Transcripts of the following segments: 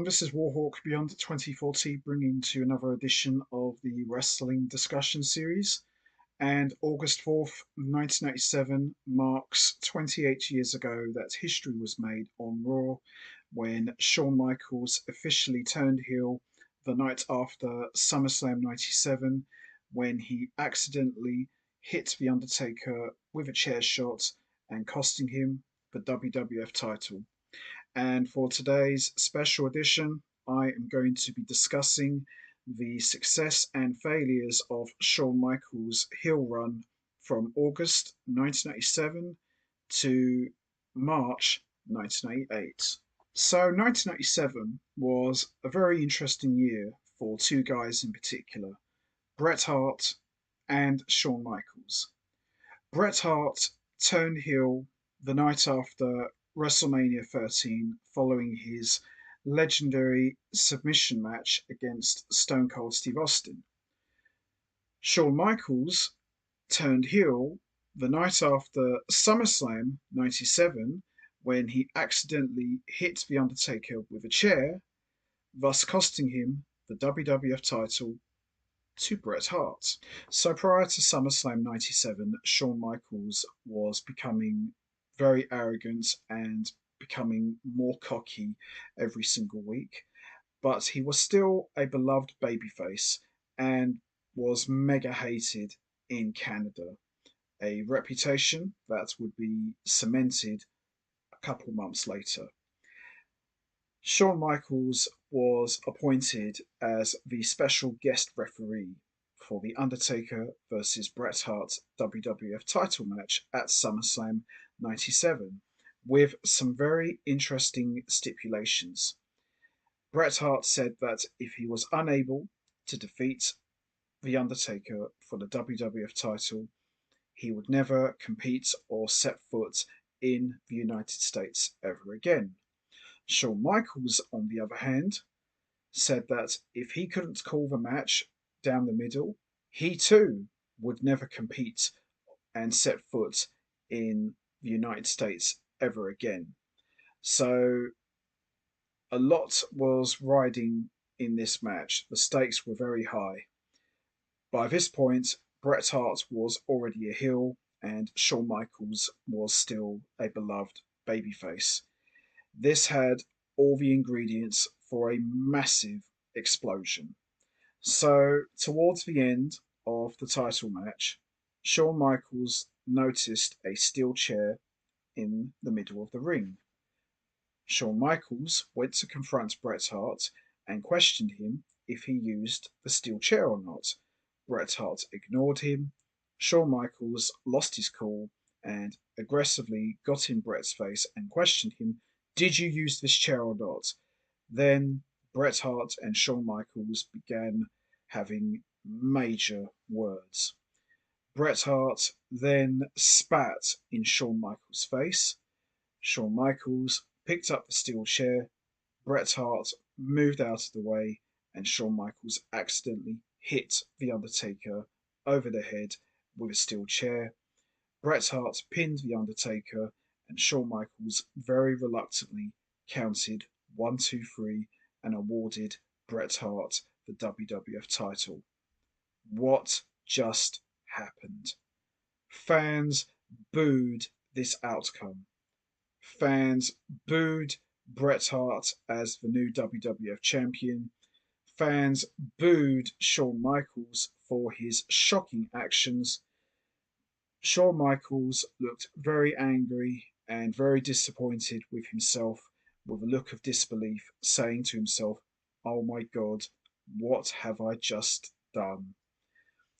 This is Warhawk Beyond 2040, bringing to you another edition of the Wrestling Discussion Series. And August 4th, 1987 marks 28 years ago that history was made on Raw when Shawn Michaels officially turned heel the night after SummerSlam 97 when he accidentally hit The Undertaker with a chair shot and costing him the WWF title. And for today's special edition, I am going to be discussing the success and failures of Shawn Michaels' heel run from August 1987 to March 1988. So, 1987 was a very interesting year for two guys in particular, Bret Hart and Shawn Michaels. Bret Hart turned heel the night after WrestleMania 13 following his legendary submission match against Stone Cold Steve Austin. Shawn Michaels turned heel the night after SummerSlam 97 when he accidentally hit The Undertaker with a chair, thus costing him the WWF title to Bret Hart. So prior to SummerSlam 97, Shawn Michaels was becoming very arrogant and becoming more cocky every single week, but he was still a beloved babyface and was mega hated in Canada, a reputation that would be cemented a couple months later. Shawn Michaels was appointed as the special guest referee for The Undertaker versus Bret Hart WWF title match at SummerSlam 97, with some very interesting stipulations. Bret Hart said that if he was unable to defeat The Undertaker for the WWF title, he would never compete or set foot in the United States ever again. Shawn Michaels, on the other hand, said that if he couldn't call the match down the middle, he too would never compete and set foot in the United States ever again. So a lot was riding in this match. The stakes were very high. By this point, Bret Hart was already a heel and Shawn Michaels was still a beloved babyface. This had all the ingredients for a massive explosion. So, towards the end of the title match, Shawn Michaels noticed a steel chair in the middle of the ring. Shawn Michaels went to confront Bret Hart and questioned him if he used the steel chair or not. Bret Hart ignored him. Shawn Michaels lost his cool and aggressively got in Bret's face and questioned him, "Did you use this chair or not?" Then Bret Hart and Shawn Michaels began having major words. Bret Hart then spat in Shawn Michaels' face. Shawn Michaels picked up the steel chair. Bret Hart moved out of the way, and Shawn Michaels accidentally hit The Undertaker over the head with a steel chair. Bret Hart pinned The Undertaker, and Shawn Michaels very reluctantly counted 1, 2, 3 and awarded Bret Hart the WWF title. What just happened? Fans booed this outcome. Fans booed Bret Hart as the new WWF champion. Fans booed Shawn Michaels for his shocking actions. Shawn Michaels looked very angry and very disappointed with himself, with a look of disbelief, saying to himself, "Oh my God, what have I just done?"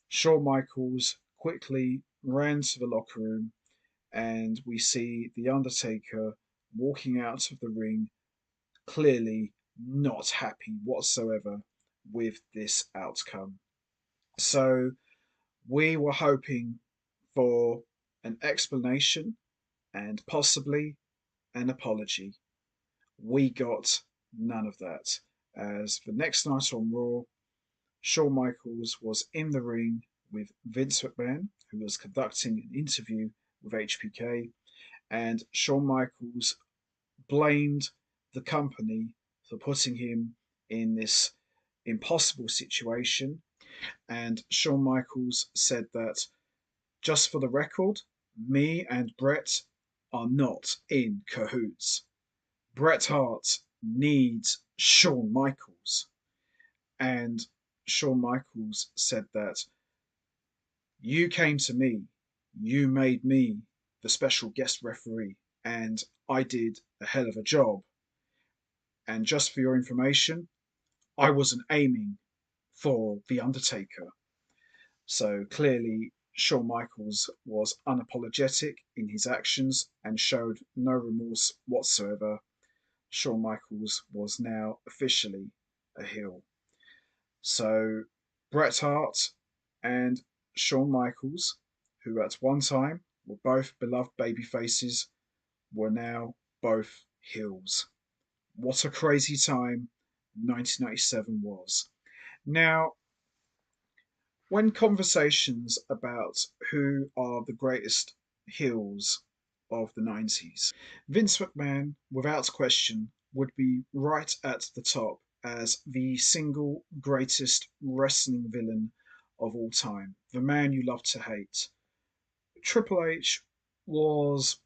Shawn Michaels quickly ran to the locker room, and we see The Undertaker walking out of the ring, clearly not happy whatsoever with this outcome. So we were hoping for an explanation and possibly an apology. We got none of that, as the next night on Raw, Shawn Michaels was in the ring with Vince McMahon, who was conducting an interview with HBK, and Shawn Michaels blamed the company for putting him in this impossible situation. And Shawn Michaels said that, just for the record, me and Bret are not in cahoots. Bret Hart needs Shawn Michaels. And Shawn Michaels said that, you came to me, you made me the special guest referee, and I did a hell of a job. And just for your information, I wasn't aiming for The Undertaker. So clearly, Shawn Michaels was unapologetic in his actions and showed no remorse whatsoever. Shawn Michaels was now officially a heel. So Bret Hart and Shawn Michaels, who at one time were both beloved baby faces, were now both heels. What a crazy time 1997 was. Now, when conversations about who are the greatest heels of the 90s, Vince McMahon, without question, would be right at the top as the single greatest wrestling villain of all time, the man you love to hate. Triple H was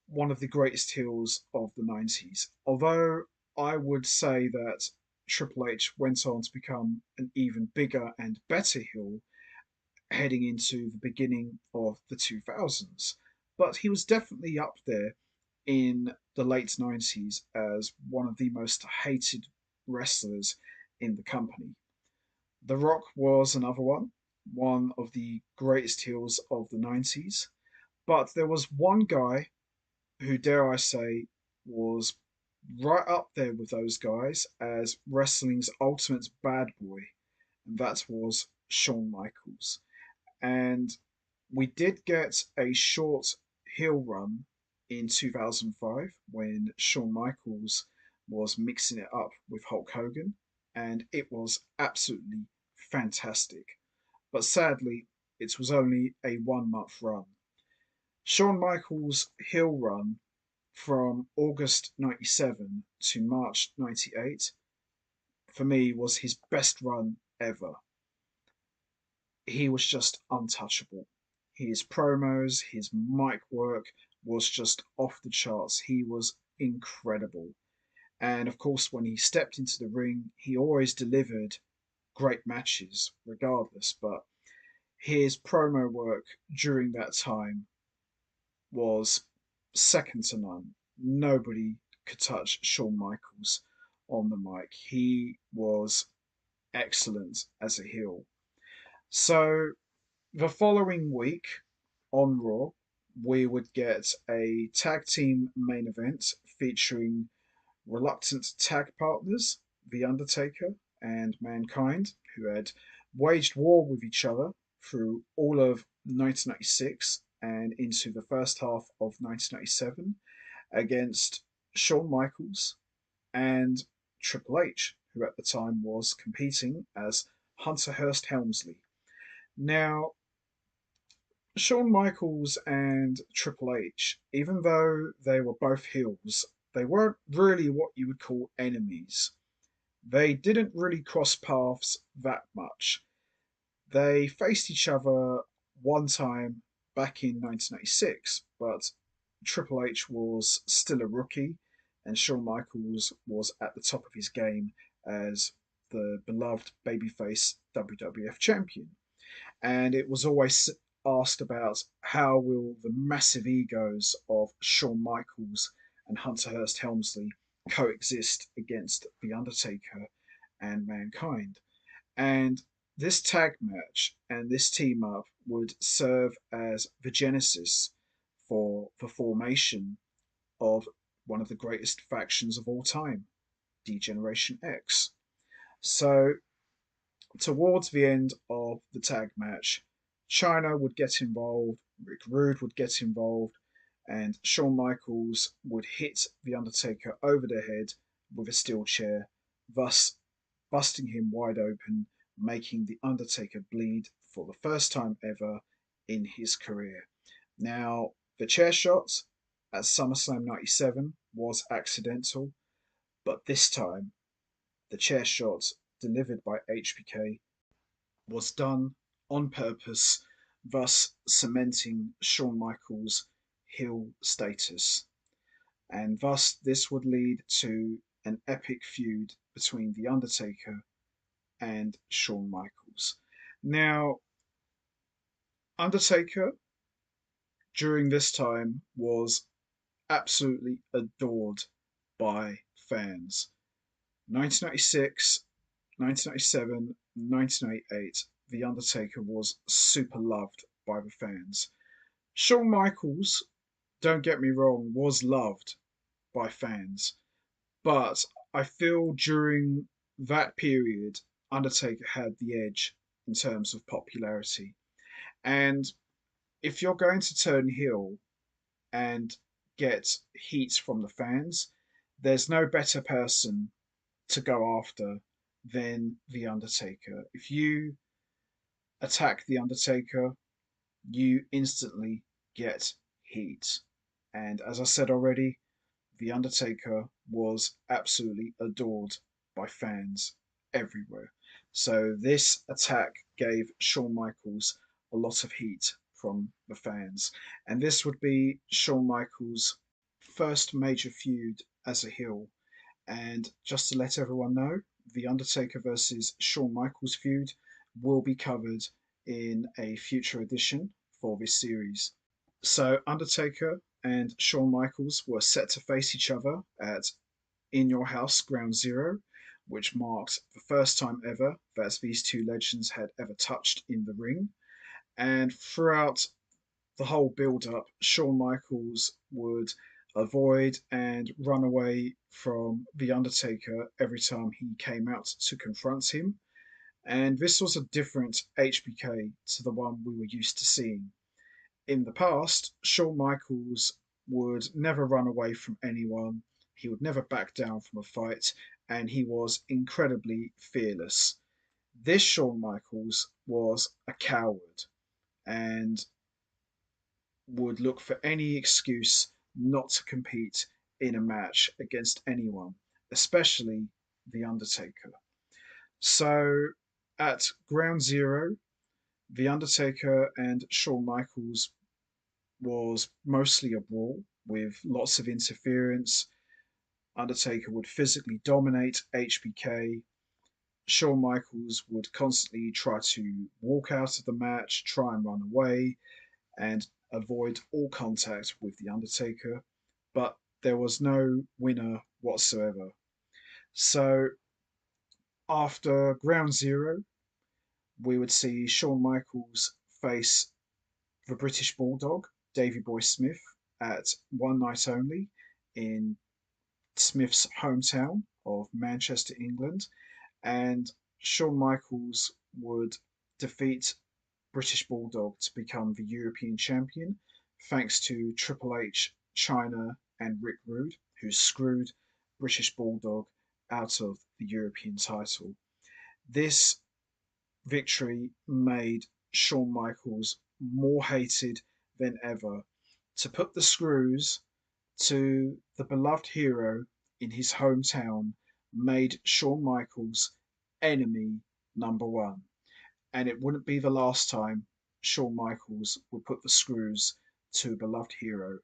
one of the greatest heels of the 90s, although I would say that Triple H went on to become an even bigger and better heel heading into the beginning of the 2000s. But he was definitely up there in the late 90s as one of the most hated wrestlers in the company. The Rock was another one of the greatest heels of the 90s. But there was one guy who, dare I say, was right up there with those guys as wrestling's ultimate bad boy, and that was Shawn Michaels. And we did get a short heel run in 2005 when Shawn Michaels was mixing it up with Hulk Hogan, and it was absolutely fantastic. But sadly, it was only a 1 month run. Shawn Michaels' heel run from August 97 to March 98 for me was his best run ever. He was just untouchable. His promos, his mic work was just off the charts. He was incredible. And of course, when he stepped into the ring, he always delivered great matches, regardless. But his promo work during that time was second to none. Nobody could touch Shawn Michaels on the mic. He was excellent as a heel. So the following week on Raw, we would get a tag team main event featuring reluctant tag partners, The Undertaker and Mankind, who had waged war with each other through all of 1996 and into the first half of 1997 against Shawn Michaels and Triple H, who at the time was competing as Hunter Hearst Helmsley. Now, Shawn Michaels and Triple H, even though they were both heels, they weren't really what you would call enemies. They didn't really cross paths that much. They faced each other one time back in 1996, but Triple H was still a rookie, and Shawn Michaels was at the top of his game as the beloved babyface WWF champion. And it was always asked about how will the massive egos of Shawn Michaels and Hunter Hearst Helmsley coexist against The Undertaker and Mankind. And this tag match and this team up would serve as the genesis for the formation of one of the greatest factions of all time, D-Generation X. So towards the end of the tag match, China would get involved, Rick Rude would get involved, and Shawn Michaels would hit The Undertaker over the head with a steel chair, thus busting him wide open, making The Undertaker bleed for the first time ever in his career. Now, the chair shot at SummerSlam 97 was accidental, but this time The chair shot delivered by HBK was done on purpose, thus cementing Shawn Michaels' heel status. And thus, this would lead to an epic feud between The Undertaker and Shawn Michaels. Now, Undertaker during this time was absolutely adored by fans. 1996, 1997, 1998, The Undertaker was super loved by the fans. Shawn Michaels, don't get me wrong, was loved by fans, but I feel during that period, Undertaker had the edge in terms of popularity. And if you're going to turn heel and get heat from the fans, there's no better person to go after than The Undertaker. If you attack The Undertaker, you instantly get heat. And as I said already, The Undertaker was absolutely adored by fans everywhere. So this attack gave Shawn Michaels a lot of heat from the fans. And this would be Shawn Michaels' first major feud as a heel. And just to let everyone know, The Undertaker versus Shawn Michaels feud will be covered in a future edition for this series. So, Undertaker and Shawn Michaels were set to face each other at In Your House Ground Zero, which marked the first time ever that these two legends had ever touched in the ring. And throughout the whole build up, Shawn Michaels would avoid and run away from The Undertaker every time he came out to confront him. And this was a different HBK to the one we were used to seeing. In the past, Shawn Michaels would never run away from anyone, he would never back down from a fight, and he was incredibly fearless. This Shawn Michaels was a coward and would look for any excuse not to compete in a match against anyone, especially The Undertaker. So at Ground Zero, The Undertaker and Shawn Michaels was mostly a brawl with lots of interference. Undertaker would physically dominate HBK. Shawn Michaels would constantly try to walk out of the match, try and run away, and avoid all contact with The Undertaker. But there was no winner whatsoever. So after Ground Zero, we would see Shawn Michaels face the British Bulldog, Davy Boy Smith, at One Night Only in Smith's hometown of Manchester, England. And Shawn Michaels would defeat British Bulldog to become the European champion, thanks to Triple H, Chyna, and Rick Rude, who screwed British Bulldog out of the European title. This victory made Shawn Michaels more hated than ever. To put the screws to the beloved hero in his hometown made Shawn Michaels enemy number one. And it wouldn't be the last time Shawn Michaels would put the screws to a beloved hero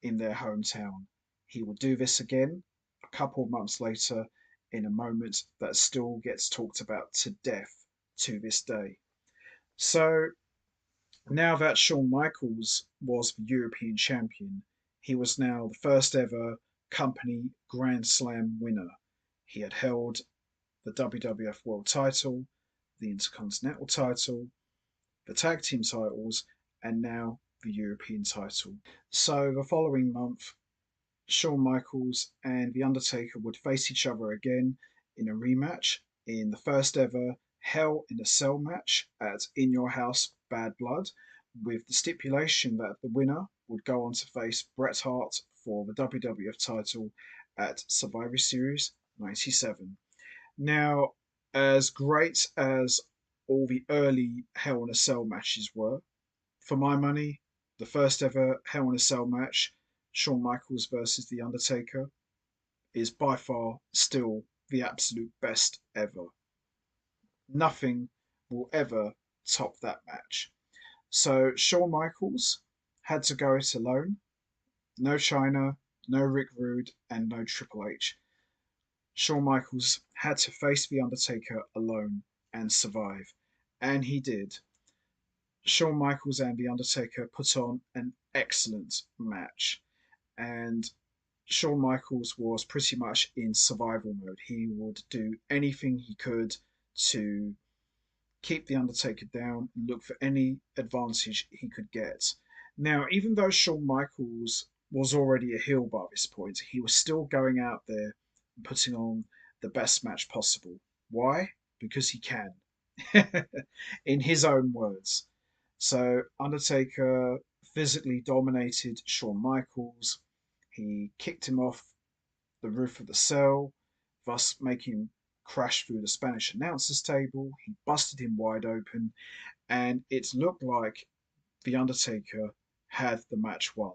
in their hometown. He would do this again a couple of months later in a moment that still gets talked about to death to this day. So now that Shawn Michaels was the European champion, he was now the first ever company Grand Slam winner. He had held the WWF World title, the Intercontinental title, the Tag Team titles, and now the European title. So the following month, Shawn Michaels and The Undertaker would face each other again in a rematch in the first ever Hell in a Cell match at In Your House Bad Blood, with the stipulation that the winner would go on to face Bret Hart for the WWF title at Survivor Series 97. Now, as great as all the early Hell in a Cell matches were, for my money, the first ever Hell in a Cell match, Shawn Michaels versus The Undertaker, is by far still the absolute best ever. Nothing will ever top that match. So Shawn Michaels had to go it alone. No China, no Rick Rude, and no Triple H. Shawn Michaels had to face The Undertaker alone and survive. And he did. Shawn Michaels and The Undertaker put on an excellent match. And Shawn Michaels was pretty much in survival mode. He would do anything he could to keep The Undertaker down and look for any advantage he could get. Now, even though Shawn Michaels was already a heel by this point, he was still going out there and putting on the best match possible. Why? Because he can, in his own words. So, Undertaker physically dominated Shawn Michaels. He kicked him off the roof of the cell, thus making him crash through the Spanish announcer's table. He busted him wide open, and it looked like The Undertaker had the match won,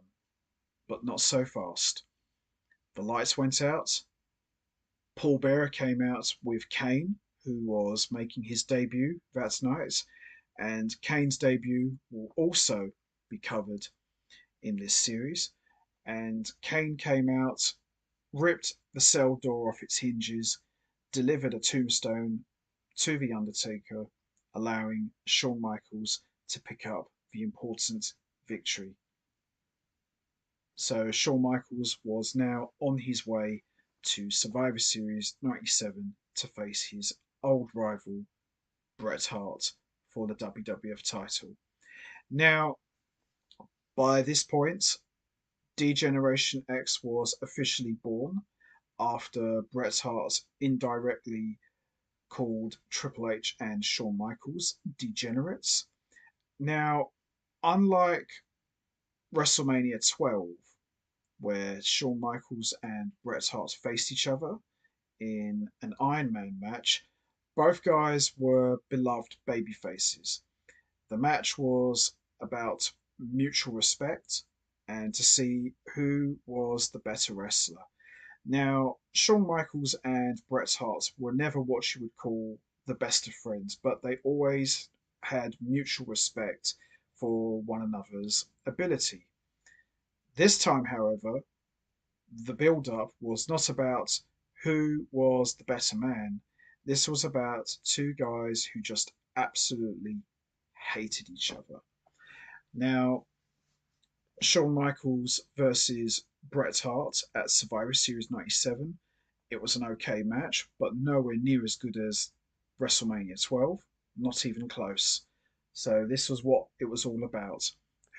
but not so fast. The lights went out. Paul Bearer came out with Kane, who was making his debut that night, and Kane's debut will also be covered in this series. And Kane came out, ripped the cell door off its hinges, delivered a tombstone to The Undertaker, allowing Shawn Michaels to pick up the important victory. So Shawn Michaels was now on his way to Survivor Series 97 to face his old rival, Bret Hart, for the WWF title. Now, by this point, D-Generation X was officially born after Bret Hart indirectly called Triple H and Shawn Michaels degenerates. Now, unlike WrestleMania 12, where Shawn Michaels and Bret Hart faced each other in an Iron Man match, both guys were beloved babyfaces. The match was about mutual respect and to see who was the better wrestler. Now, Shawn Michaels and Bret Hart were never what you would call the best of friends, but they always had mutual respect for one another's ability. This time, however, the build up was not about who was the better man. This was about two guys who just absolutely hated each other. Now, Shawn Michaels versus Bret Hart at Survivor Series 97. It was an okay match, but nowhere near as good as WrestleMania 12. Not even close. So, this was what it was all about.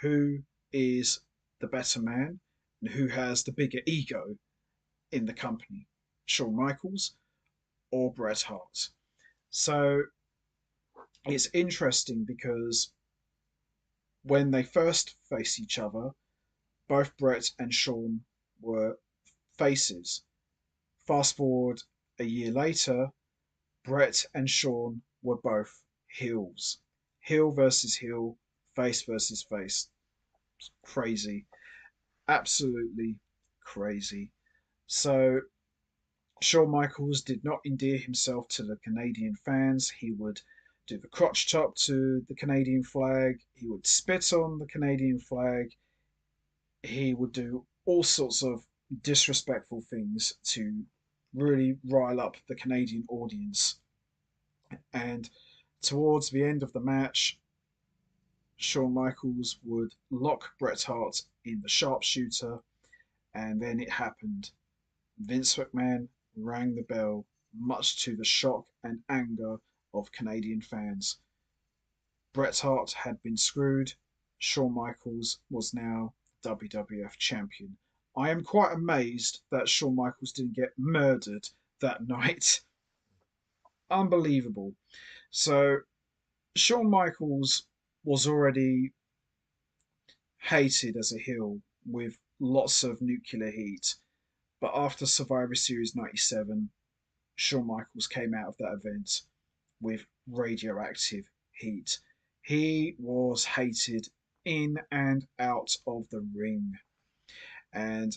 Who is the better man and who has the bigger ego in the company? Shawn Michaels or Bret Hart? So, it's interesting because when they first faced each other, both Bret and Shawn were faces. Fast forward a year later, Bret and Shawn were both heels. Heel versus heel, face versus face. Crazy. Absolutely crazy. So, Shawn Michaels did not endear himself to the Canadian fans. He would do the crotch chop to the Canadian flag. He would spit on the Canadian flag. He would do all sorts of disrespectful things to really rile up the Canadian audience. And towards the end of the match, Shawn Michaels would lock Bret Hart in the sharpshooter, and then it happened. Vince McMahon rang the bell, much to the shock and anger of Canadian fans. Bret Hart had been screwed. Shawn Michaels was now WWF champion. I am quite amazed that Shawn Michaels didn't get murdered that night. Unbelievable. So, Shawn Michaels was already hated as a heel with lots of nuclear heat. But after Survivor Series 97, Shawn Michaels came out of that event with radioactive heat. He was hated in and out of the ring. And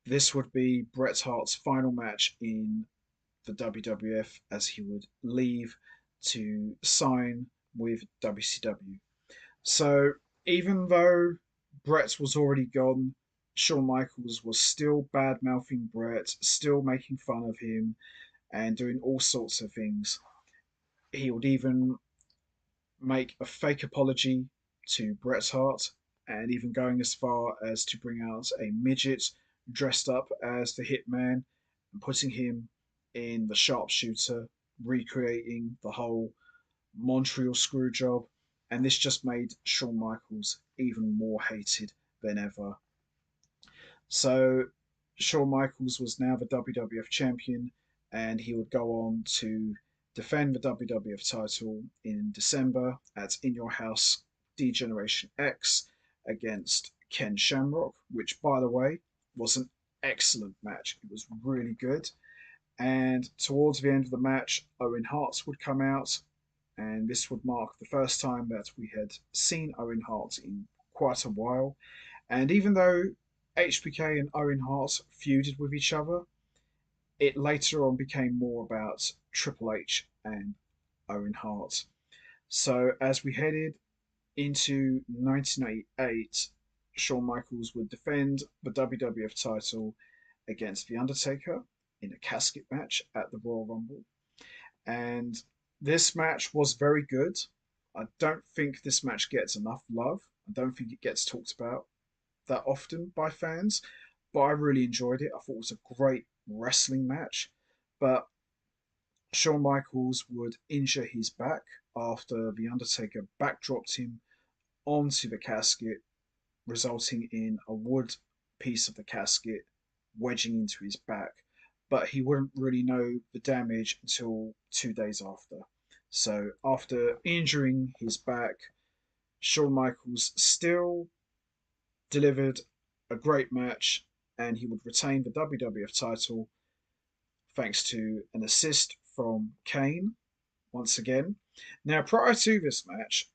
this would be Bret Hart's final match in the WWF as he would leave to sign with WCW. So even though Brett was already gone, Shawn Michaels was still bad mouthing Brett, still making fun of him, and doing all sorts of things. He would even make a fake apology to Bret Hart, and even going as far as to bring out a midget dressed up as the Hitman and putting him in the sharpshooter, recreating the whole Montreal screw job. And this just made Shawn Michaels even more hated than ever. So Shawn Michaels was now the WWF champion, and he would go on to defend the WWF title in December at In Your House D-Generation X against Ken Shamrock, which, by the way, was an excellent match. It was really good. And towards the end of the match, Owen Hart would come out, and this would mark the first time that we had seen Owen Hart in quite a while. And even though HBK and Owen Hart feuded with each other, it later on became more about Triple H and Owen Hart. So as we headed into 1988, Shawn Michaels would defend the WWF title against The Undertaker in a casket match at the Royal Rumble. And this match was very good. I don't think this match gets enough love. I don't think it gets talked about that often by fans, but I really enjoyed it. I thought it was a great wrestling match. But Shawn Michaels would injure his back after The Undertaker backdropped him onto the casket, resulting in a wood piece of the casket wedging into his back. But he wouldn't really know the damage until 2 days after. So, after injuring his back, Shawn Michaels still delivered a great match, and he would retain the WWF title thanks to an assist from Kane once again. Now, prior to this match,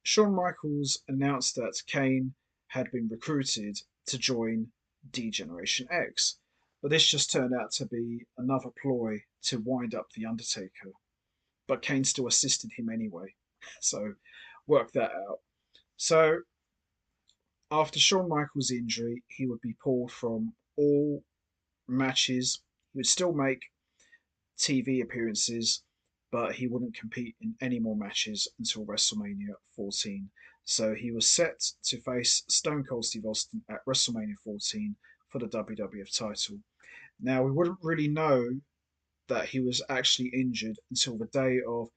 Shawn Michaels announced that Kane had been recruited to join D Generation X, but this just turned out to be another ploy to wind up The Undertaker. But Kane still assisted him anyway, so work that out. So after Shawn Michaels' injury, he would be pulled from all matches. He would still make TV appearances, but he wouldn't compete in any more matches until WrestleMania 14. So he was set to face Stone Cold Steve Austin at WrestleMania 14 for the WWF title. Now, we wouldn't really know that he was actually injured until the day of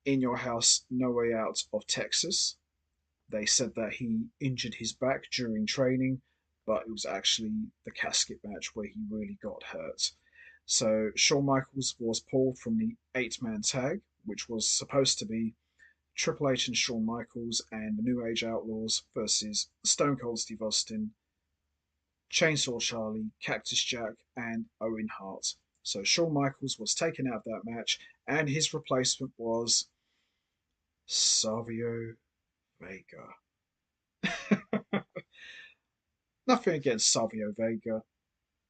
In Your House, No Way Out of Texas. They said that he injured his back during training, but it was actually the casket match where he really got hurt. So Shawn Michaels was pulled from the 8-man tag, which was supposed to be Triple H and Shawn Michaels and the New Age Outlaws versus Stone Cold Steve Austin, Chainsaw Charlie, Cactus Jack, and Owen Hart. So Shawn Michaels was taken out of that match, and his replacement was Savio Vega. Nothing against Savio Vega,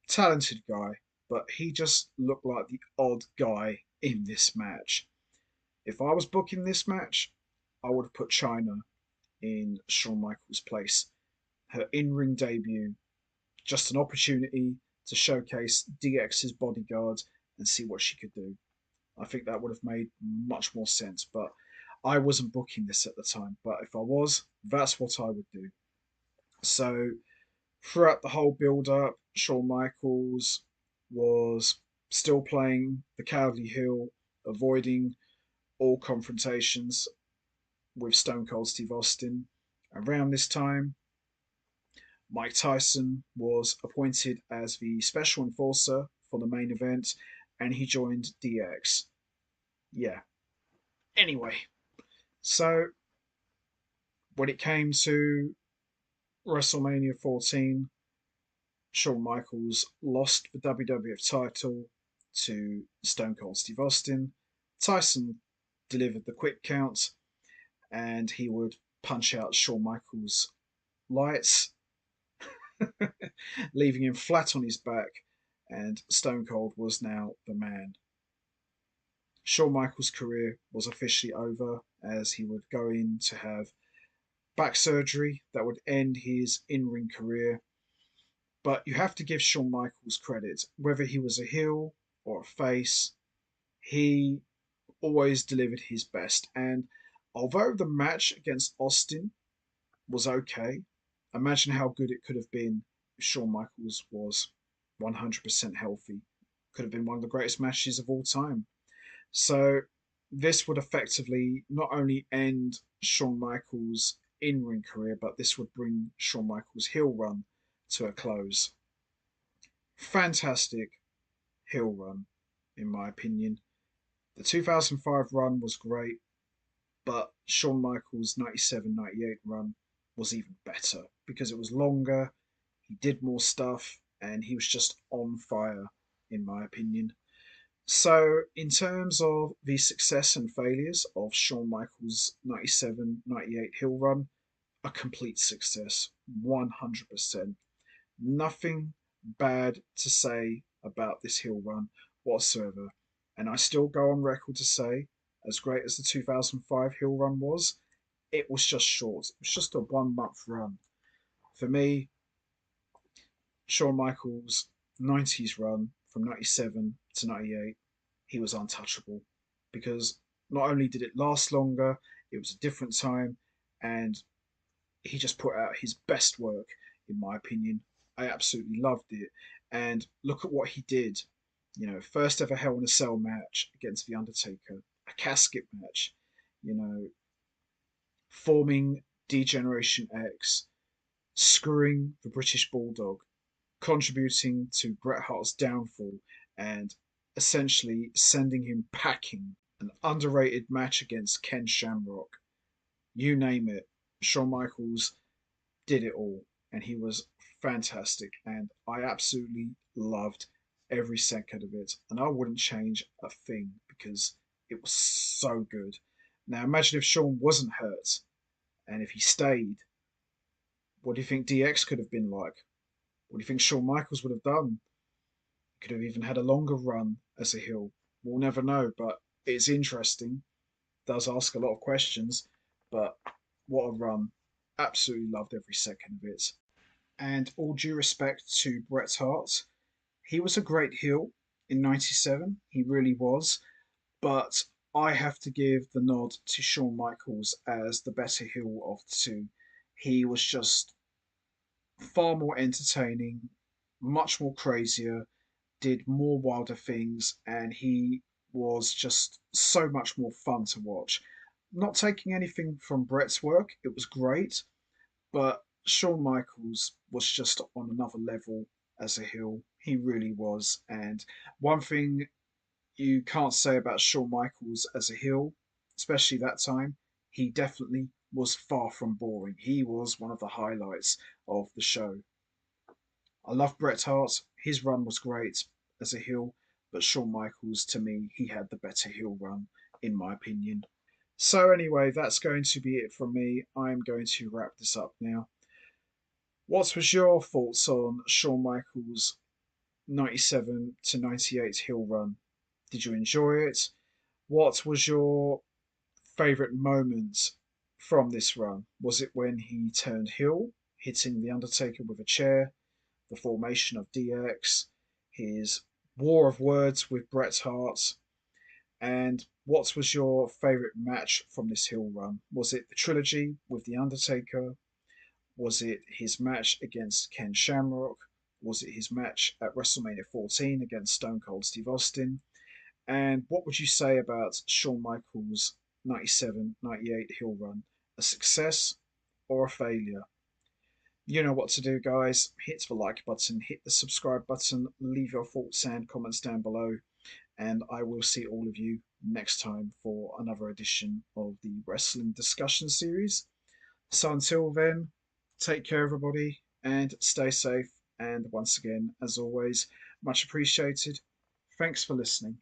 talented guy, but he just looked like the odd guy in this match. If I was booking this match, I would have put Chyna in Shawn Michaels' place. Her in ring debut, just an opportunity to showcase DX's bodyguard and see what she could do. I think that would have made much more sense, but I wasn't booking this at the time. But if I was, that's what I would do. So throughout the whole build up, Shawn Michaels was still playing the cowardly heel, avoiding all confrontations with Stone Cold Steve Austin. Around this time, Mike Tyson was appointed as the special enforcer for the main event, and he joined DX. Yeah. Anyway, so when it came to WrestleMania 14, Shawn Michaels lost the WWF title to Stone Cold Steve Austin. Tyson delivered the quick count, and he would punch out Shawn Michaels' lights, leaving him flat on his back, and Stone Cold was now the man. Shawn Michaels' career was officially over as he would go in to have back surgery that would end his in ring career. But you have to give Shawn Michaels credit, whether he was a heel or a face, he always delivered his best. And although the match against Austin was okay, imagine how good it could have been if Shawn Michaels was 100% healthy. Could have been one of the greatest matches of all time. So this would effectively not only end Shawn Michaels' in-ring career, but this would bring Shawn Michaels' heel run to a close. Fantastic heel run, in my opinion. The 2005 run was great, but Shawn Michaels' 97-98 run was even better because it was longer, he did more stuff, and he was just on fire, in my opinion. So, in terms of the success and failures of Shawn Michaels' 97-98 heel run, a complete success, 100%. Nothing bad to say about this heel run whatsoever. And I still go on record to say, as great as the 2005 heel run was, it was just short. It was just a 1 month run. For me, Shawn Michaels' 90s run from 97 to 98, he was untouchable because not only did it last longer, it was a different time, and he just put out his best work, in my opinion. I absolutely loved it. And look at what he did. First ever Hell in a Cell match against The Undertaker, a casket match, you know, forming Degeneration X, screwing the British Bulldog, contributing to Bret Hart's downfall, and essentially sending him packing. An underrated match against Ken Shamrock. You name it. Shawn Michaels did it all, and he was fantastic. And I absolutely loved every second of it. And I wouldn't change a thing because it was so good. Now, imagine if Shawn wasn't hurt and if he stayed. What do you think DX could have been like? What do you think Shawn Michaels would have done? Could have even had a longer run as a heel. We'll never know, but it's interesting. Does ask a lot of questions, but what a run. Absolutely loved every second of it. And all due respect to Bret Hart, he was a great heel in '97. He really was. But I have to give the nod to Shawn Michaels as the better heel of the two. He was just far more entertaining, much more crazier, did more wilder things, and he was just so much more fun to watch. Not taking anything from Bret's work, it was great, but Shawn Michaels was just on another level as a heel. He really was. And one thing you can't say about Shawn Michaels as a heel, especially that time, he definitely was far from boring. He was one of the highlights of the show. I love Bret Hart. His run was great as a heel, but Shawn Michaels, to me, he had the better heel run, in my opinion. So, anyway, that's going to be it from me. I'm going to wrap this up now. What was your thoughts on Shawn Michaels' 97-98 heel run? Did you enjoy it? What was your favourite moment from this run? Was it when he turned heel, hitting The Undertaker with a chair, the formation of DX, his war of words with Bret Hart, and what was your favourite match from this heel run? Was it the trilogy with The Undertaker? Was it his match against Ken Shamrock? Was it his match at WrestleMania 14 against Stone Cold Steve Austin? And what would you say about Shawn Michaels' 97-98 heel run? A success or a failure? You know what to do, guys. Hit the like button, hit the subscribe button, leave your thoughts and comments down below, and I will see all of you next time for another edition of the Wrestling Discussion Series. So until then, take care, everybody, and stay safe. And once again, as always, much appreciated. Thanks for listening.